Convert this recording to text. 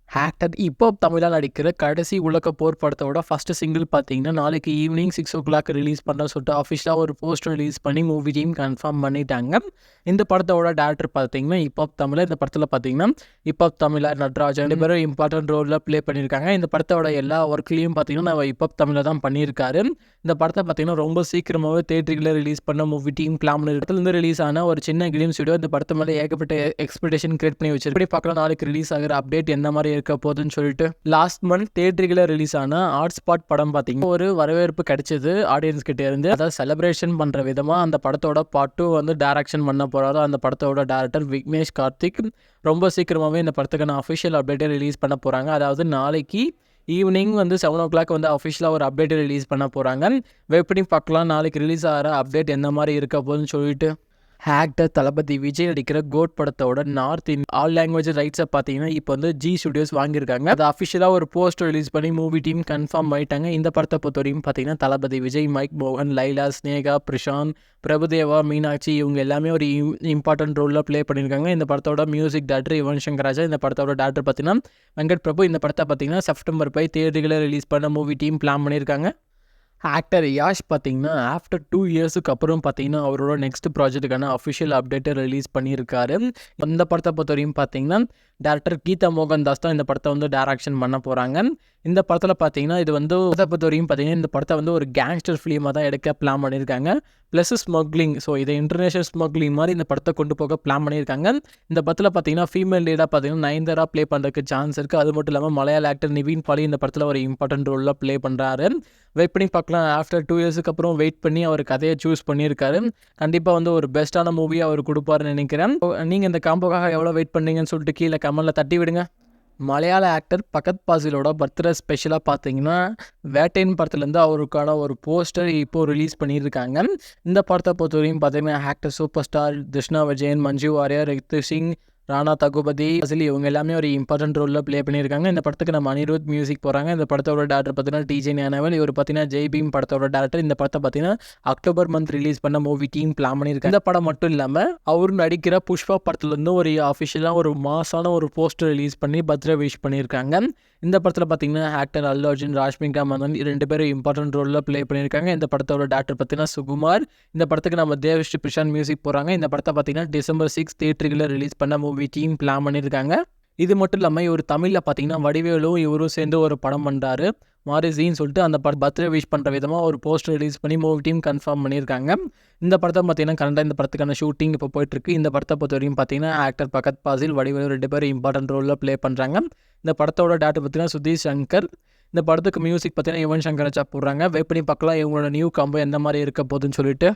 Actor இப்போ தமிழா நடிக்கிற கடைசி உலக போர் படத்தோட ஃபர்ஸ்ட் சிங்கிள் பார்த்தீங்கன்னா, நாளைக்கு ஈவினிங் 6:00 ரிலீஸ் பண்றேன்னு சொல்லிட்டு அஃபிஷியலா ஒரு போஸ்டர் ரிலீஸ் பண்ணி மூவி டீம் கன்ஃபார்ம் பண்ணிட்டாங்க. இந்த படத்தோட டைரக்டர் பார்த்தீங்கன்னா, ஹிப்ஹாப் தமிழா. இந்த படத்துல பார்த்தீங்கன்னா, ஹிப்ஹாப் தமிழா, நட்ராஜன் 2 பேரும் இம்பார்ட்டன்ட் ரோல்ல ப்ளே பண்ணியிருக்காங்க. இந்த படத்தோட எல்லா ஒர்க்லயும் பார்த்தீங்கன்னா, ஹிப்ஹாப் தமிழா தான் பண்ணியிருக்காரு. இந்த படத்த பார்த்தீங்கன்னா, ரொம்ப சீக்கிரமாவே தியேட்டர்ல ரிலீஸ் பண்ண மூவி டீம் பிளான் பண்ணிருக்கு. ரிலீஸ் ஆன ஒரு சின்ன கிளிம்ஸ் வீடியோ இந்த படத்து மேல ஏகப்பட்ட எக்ஸ்பெக்டேஷன் கிரியேட் பண்ணி வச்சிருக்கு. இப்படி பார்க்கலாம் நாளைக்கு ரிலீஸ் ஆகிற அப்டேட் என்ன மாதிரி இருக்க போகுதுன்னு சொல்லிட்டு. லாஸ்ட் மந்த் தியேட்டர்ல ரிலீஸ் ஆன ஹாட் ஸ்பாட் படம் பார்த்தீங்கன்னா, ஒரு வரவேற்பு கிடைச்சது ஆடியன்ஸ் கிட்ட இருந்து. அதாவது செலிப்ரேஷன் பண்ற விதமா அந்த படத்தோட பார்ட் 2 வந்து டைரக்ஷன் பண்ண போறாரு அந்த படத்தோட டைரக்டர் விக்னேஷ் கார்த்திக். ரொம்ப சீக்கிரமாவே இந்த படத்துக்கான அஃபிஷியல் அப்டேட்டை ரிலீஸ் பண்ண போறாங்க. அதாவது நாளைக்கு ஈவினிங் வந்து 7:00 வந்து அஃபிஷியலாக ஒரு அப்டேட் ரிலீஸ் பண்ண போகிறாங்க. வெயிட் பண்ணி பார்க்கலாம் நாளைக்கு ரிலீஸ் ஆகிற அப்டேட் என்ன மாதிரி இருக்க போகுதுன்னு சொல்லிட்டு. ஆக்டர் தளபதி விஜய் நடிக்கிற கோட் படத்தோட நார்த் ஆல் லாங்குவேஜ் ரைட்ஸை பார்த்தீங்கன்னா இப்போ வந்து ஜி ஸ்டுடியோஸ் வாங்கியிருக்காங்க. அது அஃபிஷியலாக ஒரு போஸ்டர் ரிலீஸ் பண்ணி மூவி டீம் கன்ஃபார்ம் பண்ணிட்டாங்க. இந்த படத்தை பொறுத்தவரைக்கும் பார்த்தீங்கன்னா, தளபதி விஜய், மைக் மோகன், லைலா, ஸ்னேகா, பிரசாந்த், பிரபுதேவா, மீனாட்சி இவங்க எல்லாமே ஒரு இம்பார்ட்டன்ட் ரோலில் ப்ளே பண்ணியிருக்காங்க. இந்த படத்தோட மியூசிக் டைரக்டர் யுவன் சங்கர் ராஜா. இந்த படத்தோட டைரக்டர் பார்த்தீங்கன்னா வெங்கட் பிரபு. இந்த படத்தை பார்த்தீங்கன்னா செப்டம்பர் 5 தியேட்டர்களில் ரிலீஸ் பண்ண மூவி டீம் பிளான் பண்ணியிருக்காங்க. ஆக்டர் யாஷ் பார்த்தீங்கன்னா, ஆஃப்டர் 2 இயர்ஸுக்கு அப்புறம் பார்த்தீங்கன்னா, அவரோட நெக்ஸ்ட் ப்ராஜெக்ட்டுக்கான அஃபிஷியல் அப்டேட்டை ரிலீஸ் பண்ணியிருக்காரு. இந்த படத்தை பொறுத்தவரையும் பார்த்தீங்கன்னா, டேரக்டர் கீதா மோகன் தாஸ் தான் இந்த படத்தை வந்து டைரக்ஷன் பண்ண போகிறாங்க. இந்த படத்தில் பார்த்தீங்கன்னா, இது வந்து பொறுத்தவரையும் பார்த்தீங்கன்னா, இந்த படத்தை வந்து ஒரு கேங்ஸ்டர் ஃபிலிமாக தான் எடுக்க பிளான் பண்ணியிருக்காங்க. ப்ளஸ் ஸ்மக்லிங், ஸோ இதை இன்டர்நேஷனல் ஸ்மக்லிங் மாதிரி இந்த படத்தை கொண்டு போக பிளான் பண்ணியிருக்காங்க. இந்த படத்தில் பார்த்தீங்கன்னா, ஃபீமேல் லீடாக பார்த்தீங்கன்னா நயன்தாரா ப்ளே பண்ணுறதுக்கு சான்ஸ் இருக்குது. அது மட்டும் இல்லாமல் மலையாள ஆக்டர் நிவின் பாலி இந்த படத்தில் ஒரு இம்பார்ட்டன்ட் ரோலில் ப்ளே பண்ணுறாரு. வெயிட் பண்ணி பார்க்கலாம். ஆஃப்டர் 2 இயர்ஸுக்கு அப்புறம் வெயிட் பண்ணி அவர் கதையை சூஸ் பண்ணியிருக்காரு. கண்டிப்பாக வந்து ஒரு பெஸ்ட்டான மூவியை அவர் கொடுப்பாருன்னு நினைக்கிறேன். நீங்கள் இந்த காம்போக்காக எவ்வளோ வெயிட் பண்ணீங்கன்னு சொல்லிட்டு கீழே கமெண்ட்டில் தட்டி விடுங்க. மலையாள ஆக்டர் பகத் பாசிலோட பர்த்டே ஸ்பெஷலாக பார்த்தீங்கன்னா, வேட்டையன் படத்துலேருந்து அவருக்கான ஒரு போஸ்டர் இப்போது ரிலீஸ் பண்ணியிருக்காங்க. இந்த படத்தை பொறுத்தவரையும் பார்த்தீங்கன்னா, actor super star Krishna Vijayan, Manju Warrier, Hrithik Singh, Rana Daggubati, அசிலி இவங்க எல்லாமே ஒரு இம்பார்ட்டன்ட் ரோலில் ப்ளே பண்ணியிருக்காங்க. இந்த படத்துக்கு நம்ம அனிருத் மியூசிக் போகிறாங்க. இந்த படத்தோட டேரக்டர் பார்த்தீங்கன்னா டிஜே ஞானவேல். இவர் பார்த்தீங்கன்னா ஜெய் பீம் படத்தோட டேரக்டர். இந்த படத்தை பார்த்தீங்கன்னா அக்டோபர் மந்த் ரிலீஸ் பண்ண மூவி டீம் பிளான் பண்ணியிருக்காங்க. இந்த படம் மட்டும் இல்லாமல் அவர் நடிக்கிற புஷ்பா படத்துலேருந்து ஒரு அஃபிஷியலாக ஒரு மாசான ஒரு போஸ்டர் ரிலீஸ் பண்ணி பர்த்டே விஷ் பண்ணியிருக்காங்க. இந்த படத்தில் பார்த்தீங்கன்னா ஆக்டர் அல்லு அர்ஜுன், ராஷ்மிகா மந்தன் 2 பேரும் இம்பார்ட்டன்ட் ரோலில் ப்ளே பண்ணியிருக்காங்க. இந்த படத்தோட டேரக்டர் பார்த்தீங்கன்னா சுகுமார். இந்த படத்துக்கு நம்ம தேவஸ்ரீ பிரசாந்த் மியூசிக் போகிறாங்க. இந்த படத்தை பார்த்தீங்கன்னா டிசம்பர் 6 தியேட்டர்களில் ரிலீஸ் பண்ண மூவி டீம் பிளான் பண்ணியிருக்காங்க. இது மட்டும் இல்லாமல் இவர் தமிழில் பார்த்தீங்கன்னா வடிவேலும் இவரும் சேர்ந்து ஒரு படம் பண்ணுறாரு மாரிசின்னு சொல்லிட்டு. அந்த பர்த்டே விஷ் பண்ணுற விதமாக ஒரு போஸ்டர் ரிலீஸ் பண்ணி மூவி டீம் கன்ஃபார்ம் பண்ணியிருக்காங்க. இந்த படத்தை பார்த்தீங்கன்னா கரெக்டாக இந்த படத்துக்கான ஷூட்டிங் இப்போ போயிட்டுருக்கு. இந்த படத்தை பொறுத்த வரைக்கும் பார்த்தீங்கன்னா ஆக்டர் பகத் பாசில், வடிவேலு 2 பேரும் இம்பார்ட்டன்ட் ரோலில் ப்ளே பண்ணுறாங்க. இந்த படத்தோட டேரக்டர் பார்த்தீங்கன்னா சுதீஷ் சங்கர். இந்த படத்துக்கு மியூசிக் பார்த்தீங்கன்னா யுவன் சங்கர் ராஜா போடுறாங்க. வெயிட் பண்ணி பார்க்கலாம் இவங்களோட நியூ காம்போ எந்த மாதிரி இருக்க போகுதுன்னு சொல்லிட்டு.